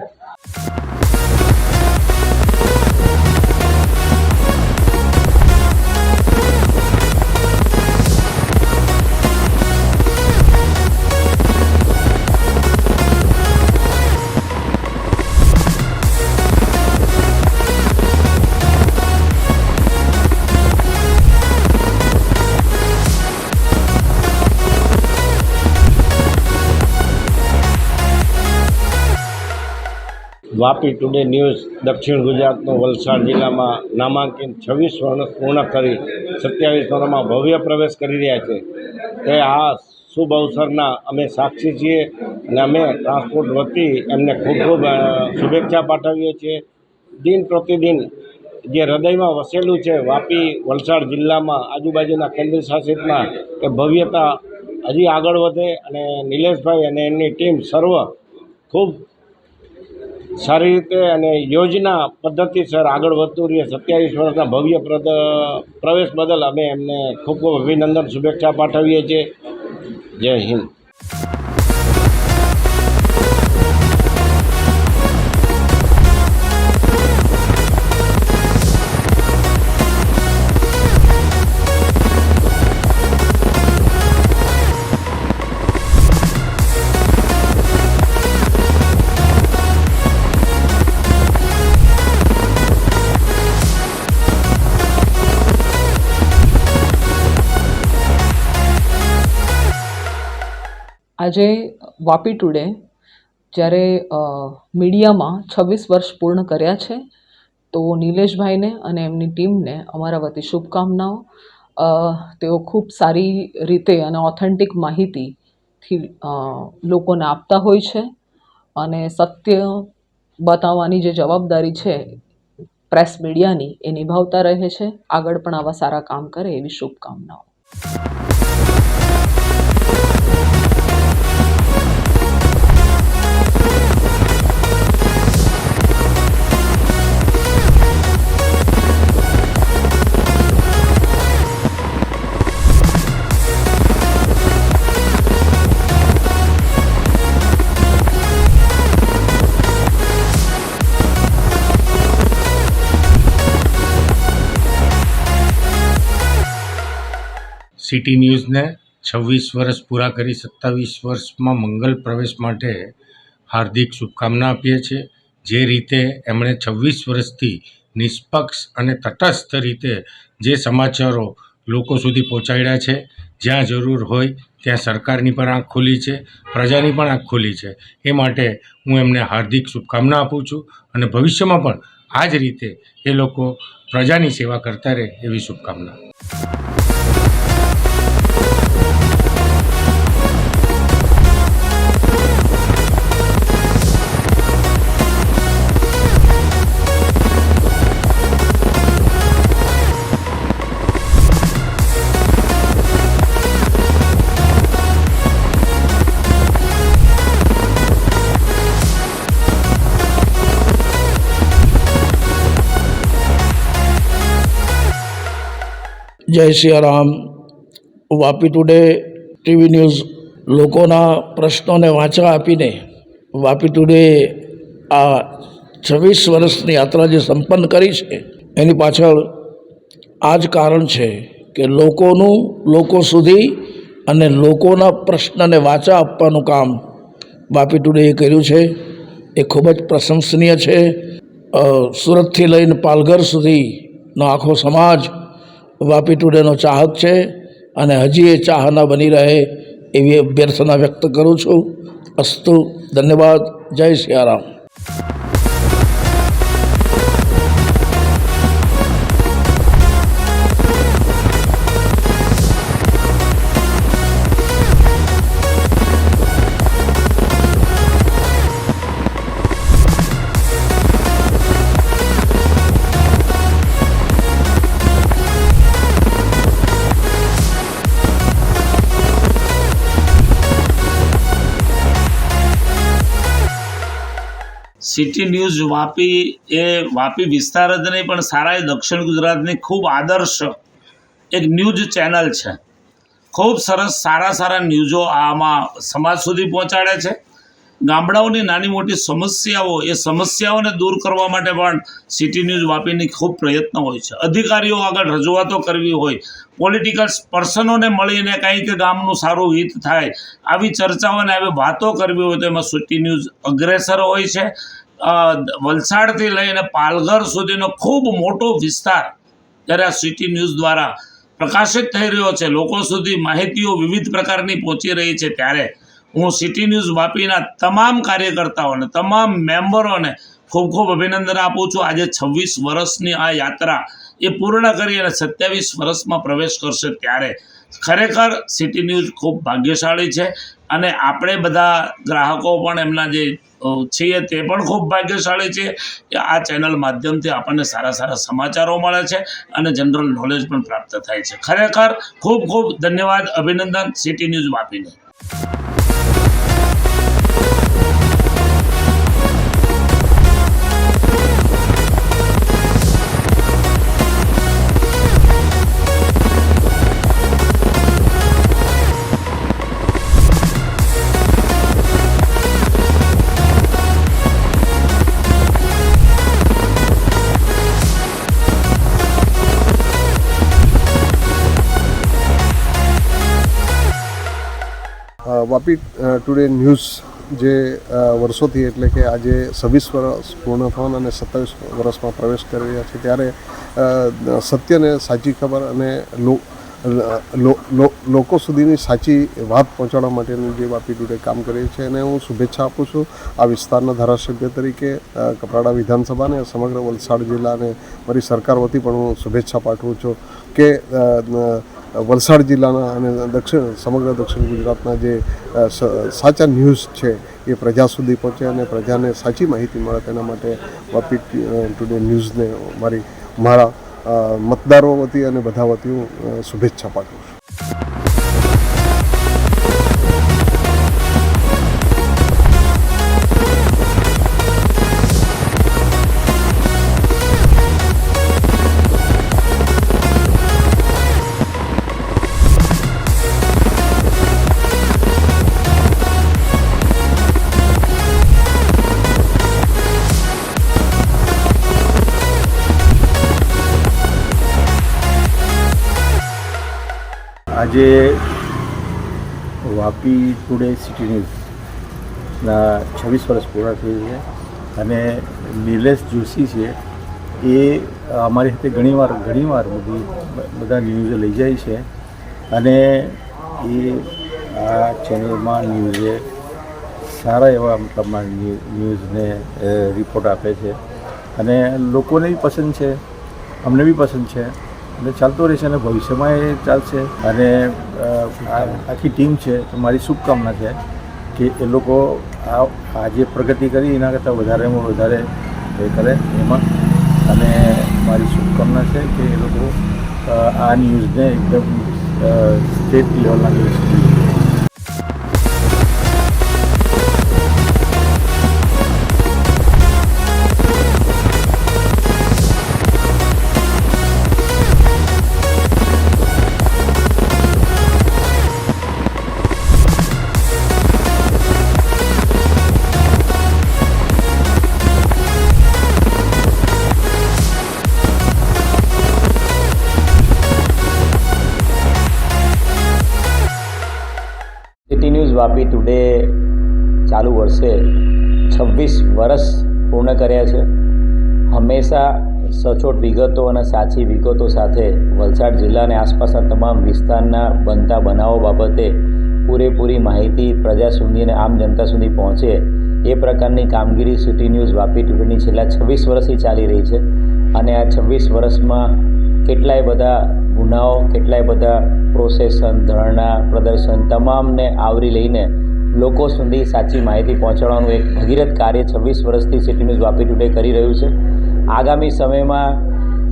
વાપી ટુડે ન્યૂઝ દક્ષિણ ગુજરાતનો વલસાડ જિલ્લામાં નામાંકિત 26 વર્ષ પૂર્ણ કરી 27 વર્ષમાં ભવ્ય પ્રવેશ કરી રહ્યા છે. તે આ શુભ અવસરના અમે સાક્ષી છીએ અને અમે ટ્રાન્સપોર્ટ વતી એમને ખૂબ ખૂબ શુભેચ્છા પાઠવીએ છીએ. દિન પ્રતિદિન જે હૃદયમાં વસેલું છે વાપી વલસાડ જિલ્લામાં આજુબાજુના કેન્દ્ર શાસિતમાં એ ભવ્યતા હજી આગળ વધે અને નિલેશભાઈ અને એમની ટીમ સર્વ ખૂબ સારી રીતે અને યોજના પદ્ધતિસર આગળ વધતું રહીએ. 27 વર્ષના ભવ્ય પ્રવેશ બદલ અમે એમને ખૂબ ખૂબ અભિનંદન શુભેચ્છા પાઠવીએ છીએ. જય હિન્દ.
આજે વાપી ટુડે જ્યારે મીડિયામાં 26 વર્ષ પૂર્ણ કર્યા છે તો નિલેશભાઈને અને એમની ટીમને અમારા વતી શુભકામનાઓ. તેઓ ખૂબ સારી રીતે અને ઓથેન્ટિક માહિતીથી લોકોને આપતા હોય છે અને સત્ય બતાવવાની જે જવાબદારી છે પ્રેસ મીડિયાની એ નિભાવતા રહે છે. આગળ પણ આવા સારા કામ કરે એવી શુભકામનાઓ.
સિટી ન્યૂઝને 26 વર્ષ પૂરા કરી 27 વર્ષમાં મંગલ પ્રવેશ માટે હાર્દિક શુભકામના આપીએ છીએ. જે રીતે એમણે 26 વર્ષથી નિષ્પક્ષ અને તટસ્થ રીતે જે સમાચારો લોકો સુધી પહોંચાડ્યા છે, જ્યાં જરૂર હોય ત્યાં સરકારની પણ આંખ ખુલી છે, પ્રજાની પણ આંખ ખુલી છે. એ માટે હું એમને હાર્દિક શુભકામના આપું છું અને ભવિષ્યમાં પણ આ જ રીતે એ લોકો પ્રજાની સેવા કરતા રહે એવી શુભકામના.
જય Siyaram. Vapi today TV news લોકોના પ્રશ્નોને વાંચા આપીને વાપી ટુડે આ 26 વર્ષની યાત્રા જે સંપન્ન કરી છે એની પાછળ આ જ કારણ છે કે લોકો સુધી અને લોકોના પ્રશ્નને વાંચા આપવાનું કામ વાપી ટુડેએ કર્યું છે. એ ખૂબ જ પ્રશંસનીય છે. સુરતથી લઈને પાલઘર સુધીનો આખો સમાજ વાપી ટુડેનો ચાહક છે અને હજી એ ચાહના બની રહે એવી અભ્યર્થના વ્યક્ત કરું છું. અસ્તુ. ધન્યવાદ. જય સિયારામ.
સિટી ન્યૂઝ વાપી એ વાપી વિસ્તાર જ નહીં પણ સારા દક્ષિણ ગુજરાતની ખૂબ આદર્શ એક ન્યૂઝ ચેનલ છે. ખૂબ સરસ સારા ન્યૂઝો આમાં સમાજ સુધી પહોંચાડે છે. ગામડાઓની નાની મોટી સમસ્યાઓ એ સમસ્યાઓને દૂર કરવા માટે પણ સિટી ન્યૂઝ વાપીની ખૂબ પ્રયત્ન હોય છે. અધિકારીઓ આગળ રજૂઆતો કરવી હોય, પોલિટિકલ પર્સનોને મળીને કંઈક ગામનું સારું હિત થાય, આવી ચર્ચાઓ અને આવી વાતો કરવી હોય તો એમાં સિટી ન્યૂઝ અગ્રેસર હોય છે. વલસાડથી લઈને પાલઘર સુધીનો ખૂબ મોટો વિસ્તાર જ્યારે આ સિટી ન્યૂઝ દ્વારા પ્રકાશિત થઈ રહ્યો છે, લોકો સુધી માહિતીઓ વિવિધ પ્રકારની પહોંચી રહી છે, ત્યારે હું સિટી ન્યૂઝ વાપીના તમામ કાર્યકર્તાઓને, તમામ મેમ્બરોને ખૂબ ખૂબ અભિનંદન આપું છું. આજે 26 વર્ષની આ યાત્રા એ પૂર્ણ કરી અને 27 વર્ષમાં પ્રવેશ કરશે, ત્યારે ખરેખર સિટી ન્યૂઝ ખૂબ ભાગ્યશાળી છે. અને આપણે બધા ગ્રાહકો પણ એમના જે છીએ તે પણ ખૂબ ભાગ્યશાળી છે કે આ ચેનલ માધ્યમથી આપણને સારા સમાચારો મળે છે અને જનરલ નોલેજ પણ પ્રાપ્ત થાય છે. ખરેખર ખૂબ ખૂબ ધન્યવાદ, અભિનંદન સિટી ન્યૂઝ વાપીને.
વાપી ટુડે ન્યૂઝ જે વર્ષોથી એટલે કે આજે 26 વર્ષ પૂર્ણ થવાના અને 27 વર્ષમાં પ્રવેશ કરી રહ્યા છે, ત્યારે સત્યને સાચી ખબર અને લોકો સુધીની સાચી વાત પહોંચાડવા માટેનું જે વાપી ટુડે કામ કરે છે એને હું શુભેચ્છા આપું છું. આ વિસ્તારના ધારાસભ્ય તરીકે કપરાડા વિધાનસભાને સમગ્ર વલસાડ જિલ્લાને મારી સરકાર વતી પણ હું શુભેચ્છા પાઠવું છું કે વલસાડ જિલ્લાના અને સમગ્ર દક્ષિણ ગુજરાતના જે સાચા ન્યૂઝ છે એ પ્રજા સુધી પહોંચે અને પ્રજાને સાચી માહિતી મળે, તેના માટે વાપી ટુડે ન્યૂઝને મારા મતદારો વતી અને બધા વતી હું શુભેચ્છા પાઠવું છું.
આજે વાપી ટુડે સિટી ન્યૂઝના 26 વર્ષ પૂરા થઈ છે અને નિલેશ જોશી છે એ અમારી સાથે ઘણીવાર બધા ન્યૂઝ લઈ જાય છે અને એ આ ચેનલમાં ન્યૂઝે સારા એવા મતલબમાં ન્યૂઝને રિપોર્ટ આપે છે અને લોકોને બી પસંદ છે, અમને બી પસંદ છે અને ચાલતો રહેશે અને ભવિષ્યમાં એ ચાલશે. અને આખી ટીમ છે તો મારી શુભકામના છે કે એ લોકો આજે પ્રગતિ કરી એના કરતાં વધારેમાં વધારે એ કરે એમાં, અને મારી શુભકામના છે કે એ લોકો આ ન્યૂઝને એકદમ સ્ટેટ લેવલના news
city news Vapi today ચાલુ વર્ષે 26 વર્ષ પૂર્ણ કર્યા છે. હંમેશા સચોટ વિગતો અને સાચી વિગતો સાથે વલસાડ જિલ્લા અને આસપાસના તમામ વિસ્તારના બનતા બનાવો બાબતે પૂરેપૂરી માહિતી પ્રજા સુધી અને આમ જનતા સુધી પહોંચે એ પ્રકારની કામગીરી સિટી ન્યૂઝ વાપી ટુડેની છેલ્લા 26 વર્ષથી ચાલી રહી છે. અને આ 26 વર્ષમાં કેટલાય બધા ગુનાઓ, કેટલાય બધા પ્રોસેસન, ધરણા, પ્રદર્શન તમામને આવરી લઈને લોકો સુધી સાચી માહિતી પહોંચાડવાનું એક ભગીરથ કાર્ય 26 વર્ષથી સિટી ન્યૂઝ વાપી ટુડે કરી રહ્યું છે. આગામી સમયમાં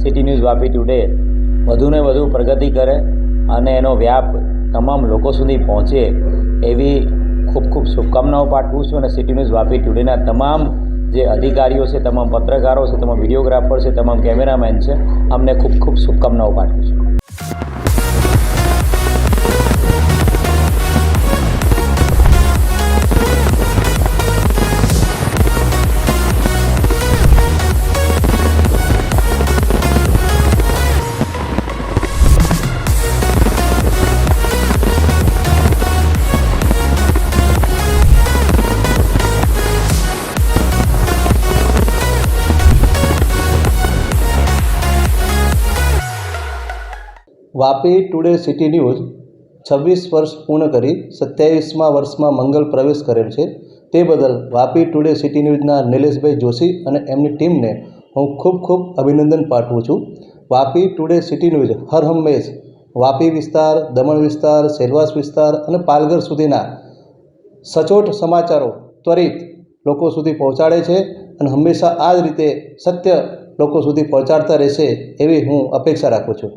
સિટી ન્યૂઝ વાપી ટુડે વધુને વધુ પ્રગતિ કરે અને એનો વ્યાપ તમામ લોકો સુધી પહોંચે એવી ખૂબ શુભકામનાઓ પાઠવું છું. અને સિટી ન્યૂઝ વાપી ટુડેના તમામ જે અધિકારીઓ છે, તમામ પત્રકારો છે, તમામ વિડીયોગ્રાફર છે, તમામ કેમેરામેન છે, અમને ખૂબ ખૂબ શુભકામનાઓ પાઠવું છું.
વાપી ટુડે સિટી ન્યૂઝ 26 વર્ષ પૂર્ણ કરી 27મા વર્ષમાં મંગલ પ્રવેશ કરેલ છે. તે બદલ વાપી ટુડે સિટી ન્યૂઝના નિલેશભાઈ જોશી અને એમની ટીમને હું ખૂબ ખૂબ અભિનંદન પાઠવું છું. વાપી ટુડે સિટી ન્યૂઝ હર હંમેશ વાપી વિસ્તાર, દમણ વિસ્તાર, સેલવાસ વિસ્તાર અને પાલઘર સુધીના સચોટ સમાચારો ત્વરિત લોકો સુધી પહોંચાડે છે અને હંમેશા આ જ રીતે સત્ય લોકો સુધી પહોંચાડતા રહેશે એવી હું અપેક્ષા રાખું છું.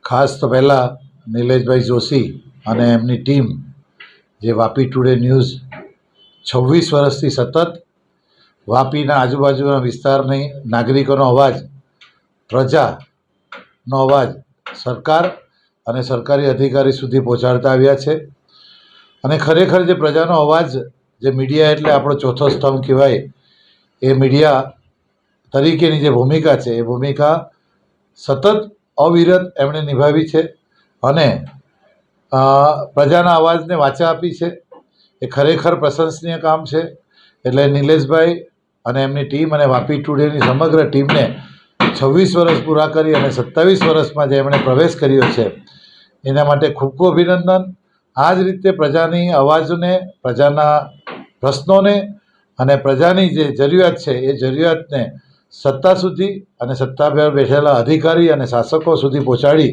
ખાસ તો પહેલાં નિલેશભાઈ જોશી અને એમની ટીમ જે વાપી ટુડે ન્યૂઝ 26 વર્ષથી સતત વાપીના આજુબાજુના વિસ્તારની નાગરિકોનો અવાજ, પ્રજાનો અવાજ સરકાર અને સરકારી અધિકારી સુધી પહોંચાડતા આવ્યા છે. અને ખરેખર જે પ્રજાનો અવાજ, જે મીડિયા એટલે આપણો ચોથો સ્તંભ કહેવાય, એ મીડિયા તરીકેની જે ભૂમિકા છે એ ભૂમિકા સતત અવિરત એમણે નિભાવી છે અને પ્રજાના અવાજને વાચા આપી છે. એ ખરેખર પ્રશંસનીય કામ છે. એટલે નિલેશભાઈ અને એમની ટીમ અને વાપી ટુડેની સમગ્ર ટીમને 26 વર્ષ પૂરા કરી અને 27 વર્ષમાં જે એમણે પ્રવેશ કર્યો છે એના માટે ખૂબ ખૂબ અભિનંદન. આ જ રીતે પ્રજાની અવાજને, પ્રજાના પ્રશ્નોને અને પ્રજાની જે જરૂરિયાત છે એ જરૂરિયાતને સત્તા સુધી અને સત્તા પર બેઠેલા અધિકારી અને શાસકો સુધી પહોંચાડી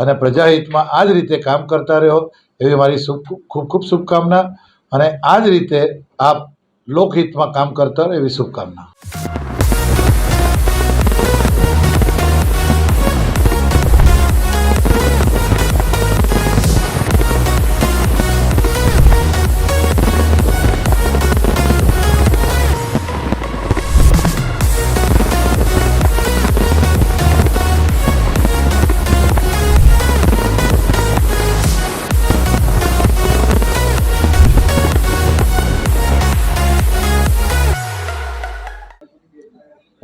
અને પ્રજાહિતમાં આ જ રીતે કામ કરતા રહો એવી મારી ખૂબ ખૂબ શુભકામના. અને આ જ રીતે આપ લોકહિતમાં કામ કરતા રહો એવી શુભકામના.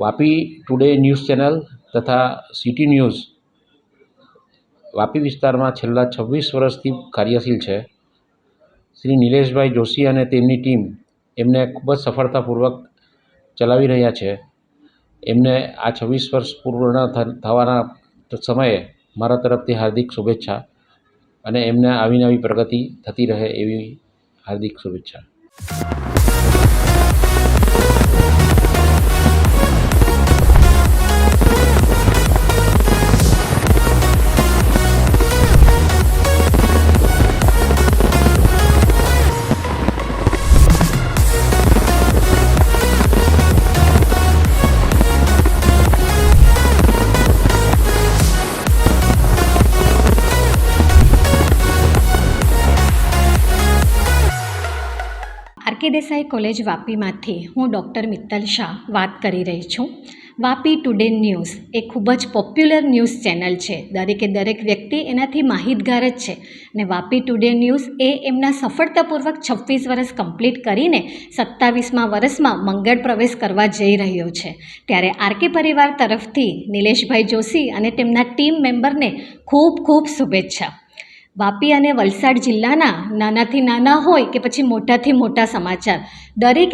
વાપી ટુડે ન્યૂઝ ચેનલ તથા સિટી ન્યૂઝ વાપી વિસ્તારમાં છેલ્લા 26 વર્ષથી કાર્યશીલ છે. શ્રી નિલેશભાઈ જોશી અને તેમની ટીમ એમને ખૂબ જ સફળતાપૂર્વક ચલાવી રહ્યા છે. એમને આ 26 વર્ષ પૂર્ણ થવાના સમયે મારા તરફથી હાર્દિક શુભેચ્છા અને એમને આવી નવી પ્રગતિ થતી રહે એવી હાર્દિક શુભેચ્છા.
આરકે દેસાઈ કોલેજ વાપીમાંથી હું ડૉક્ટર મિત્તલ શાહ વાત કરી રહી છું. વાપી ટુડે ન્યૂઝ એ ખૂબ જ પોપ્યુલર ન્યૂઝ ચેનલ છે. દરેક વ્યક્તિ એનાથી માહિતગાર જ છે. અને વાપી ટુડે ન્યૂઝ એ એમના સફળતાપૂર્વક 26 વર્ષ કમ્પ્લીટ કરીને 27મા વર્ષમાં મંગળ પ્રવેશ કરવા જઈ રહ્યો છે. ત્યારે આરકે પરિવાર તરફથી નિલેશભાઈ જોશી અને તેમના ટીમ મેમ્બરને ખૂબ ખૂબ શુભેચ્છા. વાપી અને વલસાડ જિલ્લાના નાનાથી નાના હોય કે પછી મોટાથી મોટા સમાચાર દરેક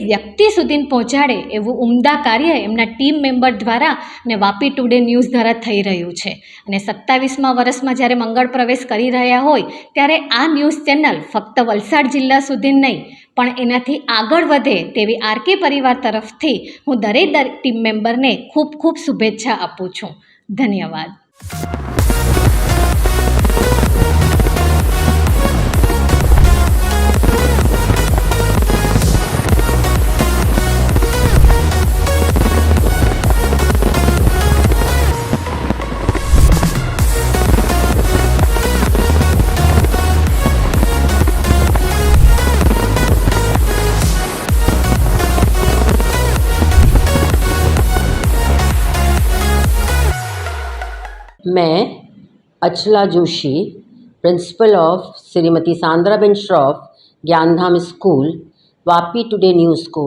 વ્યક્તિ સુધી પહોંચાડે એવું ઉમદા કાર્ય એમના ટીમ મેમ્બર દ્વારા અને વાપી ટુડે ન્યૂઝ દ્વારા થઈ રહ્યું છે. અને 27મા વર્ષમાં જ્યારે મંગળ પ્રવેશ કરી રહ્યા હોય ત્યારે આ ન્યૂઝ ચેનલ ફક્ત વલસાડ જિલ્લા સુધી નહીં પણ એનાથી આગળ વધે તેવી આરકે પરિવાર તરફથી હું દરેક ટીમ મેમ્બરને ખૂબ ખૂબ શુભેચ્છા આપું છું. ધન્યવાદ.
मैं Achala Joshi, principal of Shrimati Sandraben Shroff Gyandham school, Vapi today news को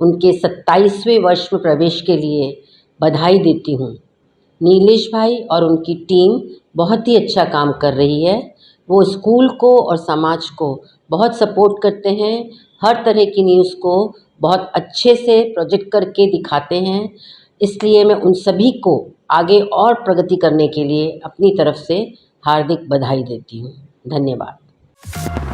उनके 27वें वर्ष में प्रवेश के लिए बधाई देती हूँ. नीलेश भाई और उनकी टीम बहुत ही अच्छा काम कर रही है. वो स्कूल को और समाज को बहुत सपोर्ट करते हैं. हर तरह की न्यूज़ को बहुत अच्छे से प्रोजेक्ट करके दिखाते हैं. इसलिए मैं उन सभी को आगे और प्रगति करने के लिए अपनी तरफ से हार्दिक बधाई देती हूँ. धन्यवाद.